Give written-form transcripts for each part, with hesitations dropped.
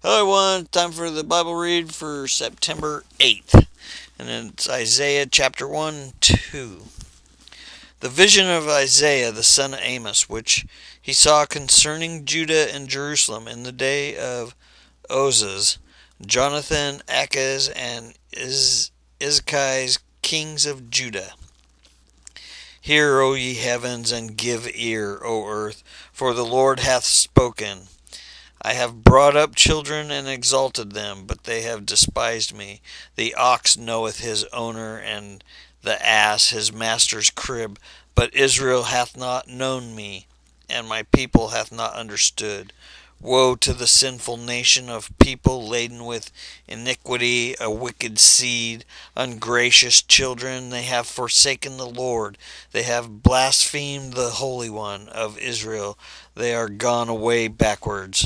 Hello, everyone. Time for the Bible read for September 8th. And it's Isaiah chapter 1, 2. The vision of Isaiah, the son of Amos, which he saw concerning Judah and Jerusalem in the day of Ozaz, Jonathan, Achaz, and Ezekiah, kings of Judah. Hear, O ye heavens, and give ear, O earth, for the Lord hath spoken. I have brought up children and exalted them, but they have despised me. The ox knoweth his owner, and the ass his master's crib. But Israel hath not known me, and my people hath not understood. Woe to the sinful nation of people laden with iniquity, a wicked seed, ungracious children. They have forsaken the Lord. They have blasphemed the Holy One of Israel. They are gone away backwards.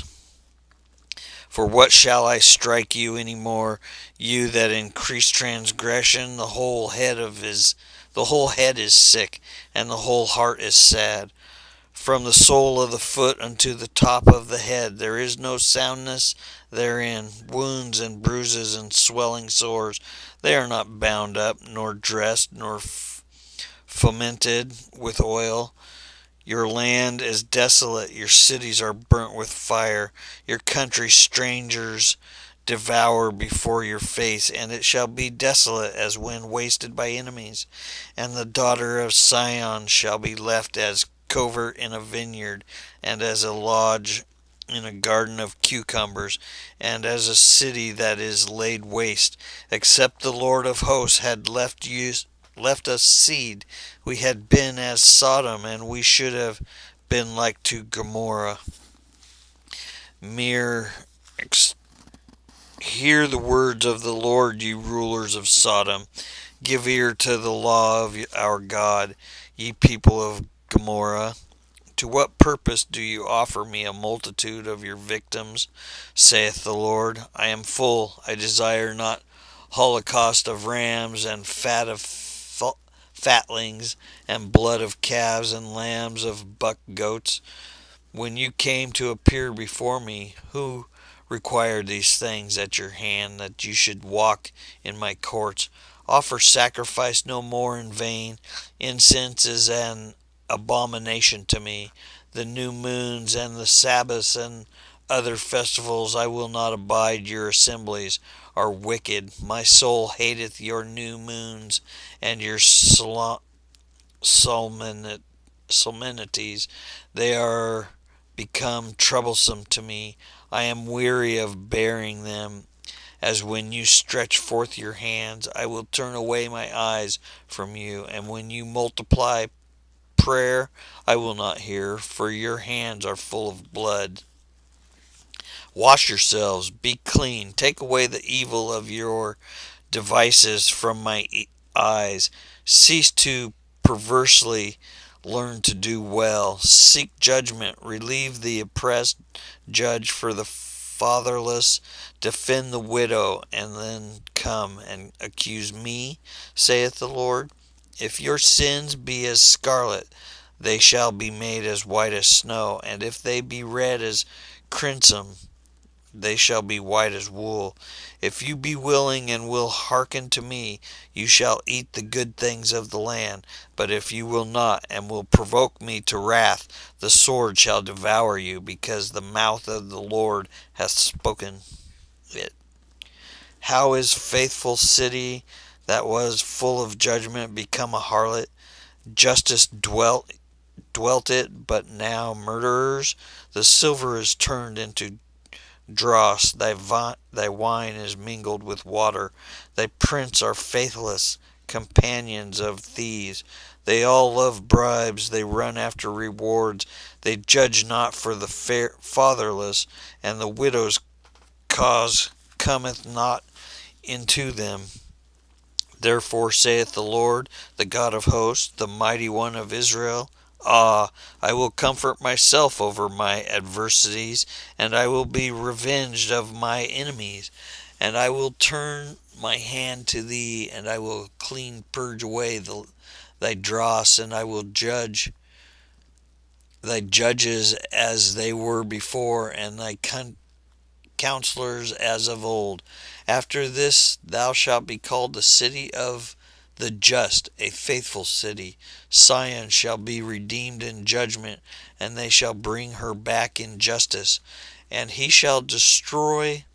For what shall I strike you any more, you that increase transgression? The whole head is sick, and the whole heart is sad. From the sole of the foot unto the top of the head there is no soundness therein. Wounds and bruises and swelling sores. They are not bound up, nor dressed, nor fomented with oil. Your land is desolate, your cities are burnt with fire, your country strangers devour before your face, and it shall be desolate as when wasted by enemies. And the daughter of Sion shall be left as covert in a vineyard, and as a lodge in a garden of cucumbers, and as a city that is laid waste, except the Lord of hosts had left us seed, we had been as Sodom, and we should have been like to Gomorrah. Mere Hear the words of the Lord, ye rulers of Sodom. Give ear to the law of our God, ye people of Gomorrah. To what purpose do you offer me a multitude of your victims, saith the Lord? I am full, I desire not holocaust of rams, and fat of fatlings, and blood of calves, and lambs of buck goats. When you came to appear before me, who required these things at your hand, that you should walk in my courts? Offer sacrifice no more in vain. Incense is an abomination to me. The new moons and the Sabbaths and other festivals I will not abide. Your assemblies are wicked. My soul hateth your new moons and your solemnities. They are become troublesome to me. I am weary of bearing them. As when you stretch forth your hands, I will turn away my eyes from you. And when you multiply prayer, I will not hear, for your hands are full of blood. Wash yourselves, be clean, take away the evil of your devices from my eyes. Cease to perversely learn to do well. Seek judgment, relieve the oppressed, judge for the fatherless, defend the widow, and then come and accuse me, saith the Lord. If your sins be as scarlet, they shall be made as white as snow, and if they be red as crimson, they shall be white as wool. If you be willing and will hearken to me, you shall eat the good things of the land. But if you will not, and will provoke me to wrath, the sword shall devour you, because the mouth of the Lord hath spoken it. How is faithful city that was full of judgment become a harlot? Justice dwelt it, but now murderers. The silver is turned into dross, thy wine is mingled with water. Thy princes are faithless, companions of thieves. They all love bribes, they run after rewards. They judge not for the fatherless, and the widow's cause cometh not into them. Therefore saith the Lord, the God of hosts, the mighty one of Israel, Ah, I will comfort myself over my adversities, and I will be revenged of my enemies, and I will turn my hand to thee, and I will clean purge away thy dross, and I will judge thy judges as they were before, and thy counselors as of old. After this thou shalt be called the city of the just, a faithful city. Sion shall be redeemed in judgment, and they shall bring her back in justice. And he shall destroy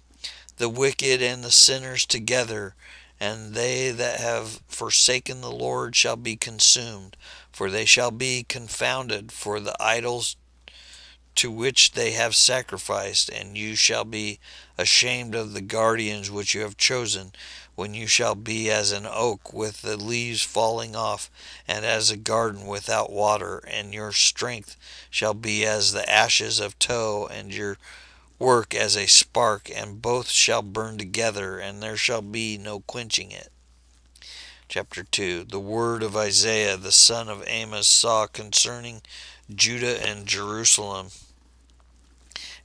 the wicked and the sinners together, and they that have forsaken the Lord shall be consumed, for they shall be confounded for the idols to which they have sacrificed, and you shall be ashamed of the guardians which you have chosen, when you shall be as an oak with the leaves falling off, and as a garden without water, and your strength shall be as the ashes of tow, and your work as a spark, and both shall burn together, and there shall be no quenching it. Chapter 2. The word of Isaiah the son of Amos saw concerning Judah and Jerusalem.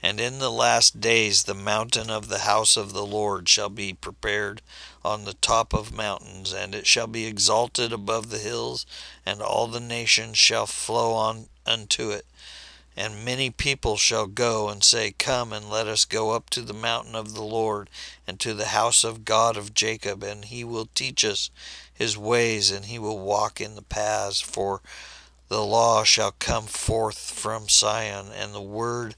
And in the last days the mountain of the house of the Lord shall be prepared on the top of mountains, and it shall be exalted above the hills, and all the nations shall flow on unto it. And many people shall go and say, Come, and let us go up to the mountain of the Lord, and to the house of God of Jacob, and he will teach us his ways, and he will walk in the paths. For the law shall come forth from Sion, and the word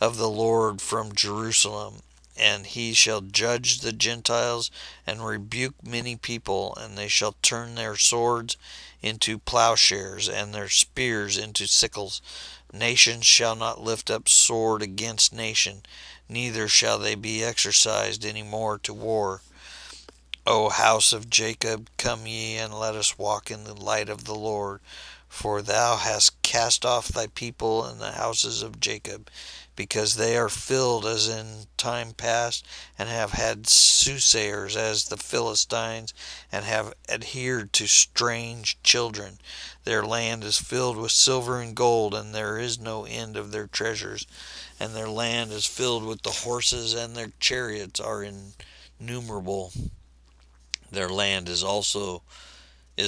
of the Lord from Jerusalem. And he shall judge the Gentiles, and rebuke many people, and they shall turn their swords into plowshares, and their spears into sickles. Nation shall not lift up sword against nation, neither shall they be exercised any more to war. O house of Jacob, come ye, and let us walk in the light of the Lord. For thou hast cast off thy people in the houses of Jacob, because they are filled as in time past, and have had soothsayers as the Philistines, and have adhered to strange children. Their land is filled with silver and gold, and there is no end of their treasures. And their land is filled with the horses, and their chariots are innumerable. Their land is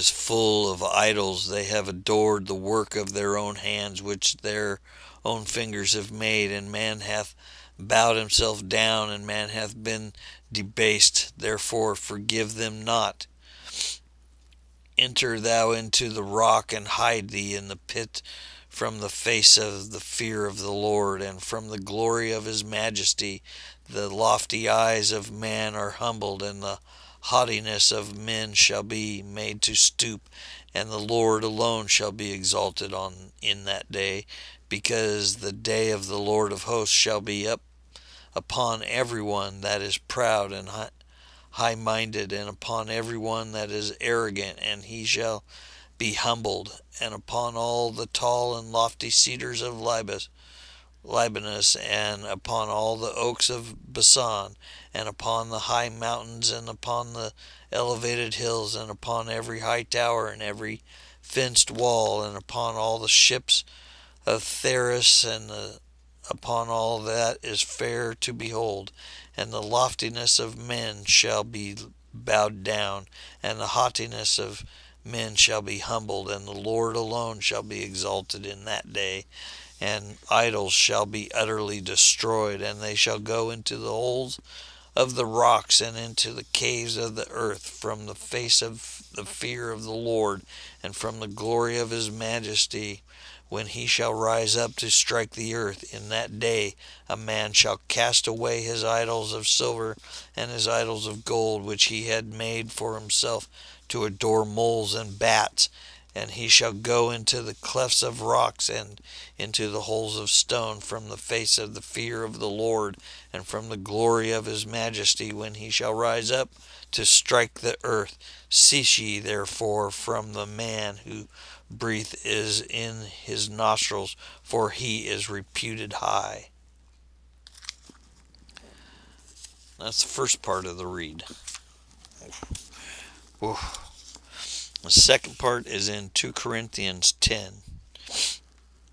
full of idols. They have adored the work of their own hands, which their own fingers have made, and man hath bowed himself down, and man hath been debased. Therefore forgive them not. Enter thou into the rock, and hide thee in the pit from the face of the fear of the Lord, and from the glory of his majesty. The lofty eyes of man are humbled, and the haughtiness of men shall be made to stoop, and the Lord alone shall be exalted in that day, because the day of the Lord of hosts shall be up upon every one that is proud and high-minded, and upon every one that is arrogant, and he shall be humbled, and upon all the tall and lofty cedars of Libanus, and upon all the oaks of Bashan, and upon the high mountains, and upon the elevated hills, and upon every high tower, and every fenced wall, and upon all the ships of Tharis, and upon all that is fair to behold. And the loftiness of men shall be bowed down, and the haughtiness of men shall be humbled, and the Lord alone shall be exalted in that day. And idols shall be utterly destroyed, and they shall go into the holes of the rocks, and into the caves of the earth, from the face of the fear of the Lord, and from the glory of his majesty, when he shall rise up to strike the earth. In that day a man shall cast away his idols of silver, and his idols of gold, which he had made for himself to adore moles and bats. And he shall go into the clefts of rocks, and into the holes of stone, from the face of the fear of the Lord, and from the glory of his majesty, when he shall rise up to strike the earth. Cease ye therefore from the man who breath is in his nostrils, for he is reputed high. That's the first part of the read. Whew. The second part is in 2 Corinthians 10.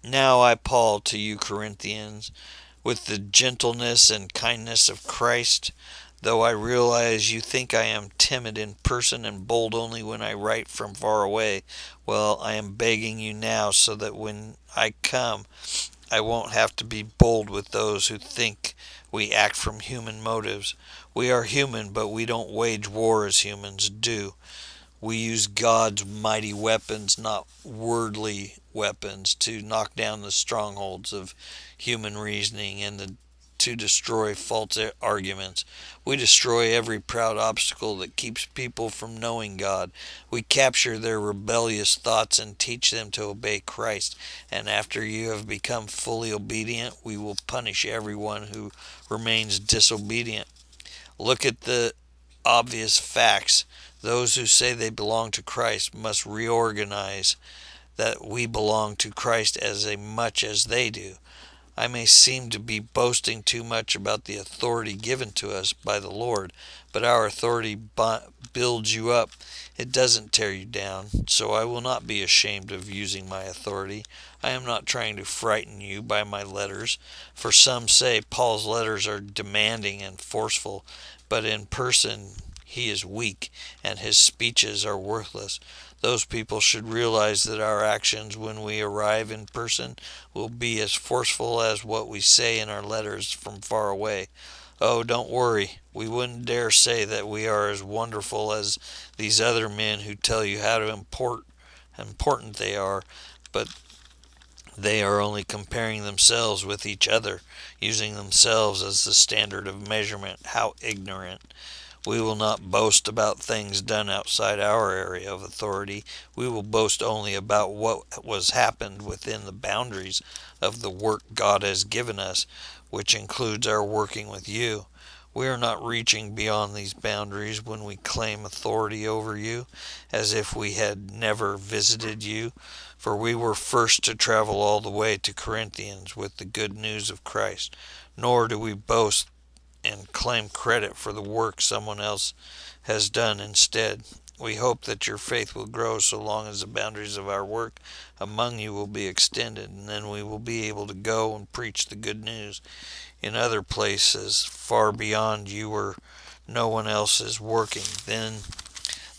Now I, Paul, to you Corinthians, with the gentleness and kindness of Christ, though I realize you think I am timid in person and bold only when I write from far away, well, I am begging you now, so that when I come, I won't have to be bold with those who think we act from human motives. We are human, but we don't wage war as humans do. We use God's mighty weapons, not worldly weapons, to knock down the strongholds of human reasoning and to destroy false arguments. We destroy every proud obstacle that keeps people from knowing God. We capture their rebellious thoughts and teach them to obey Christ. And after you have become fully obedient, we will punish everyone who remains disobedient. Look at the obvious facts. Those who say they belong to Christ must reorganize that we belong to Christ as much as they do. I may seem to be boasting too much about the authority given to us by the Lord, but our authority builds you up. It doesn't tear you down, so I will not be ashamed of using my authority. I am not trying to frighten you by my letters, for some say Paul's letters are demanding and forceful, but in person he is weak and his speeches are worthless. Those people should realize that our actions when we arrive in person will be as forceful as what we say in our letters from far away. Oh, don't worry. We wouldn't dare say that we are as wonderful as these other men who tell you how important they are, but they are only comparing themselves with each other, using themselves as the standard of measurement. How ignorant. We will not boast about things done outside our area of authority. We will boast only about what was happened within the boundaries of the work God has given us, which includes our working with you. We are not reaching beyond these boundaries when we claim authority over you, as if we had never visited you, for we were first to travel all the way to Corinthians with the good news of Christ. Nor do we boast and claim credit for the work someone else has done instead. We hope that your faith will grow so long as the boundaries of our work among you will be extended, and then we will be able to go and preach the good news in other places far beyond you where no one else is working. Then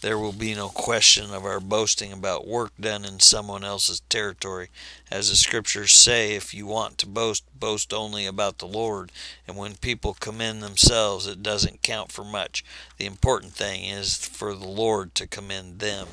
there will be no question of our boasting about work done in someone else's territory. As the scriptures say, if you want to boast, boast only about the Lord. And when people commend themselves, it doesn't count for much. The important thing is for the Lord to commend them.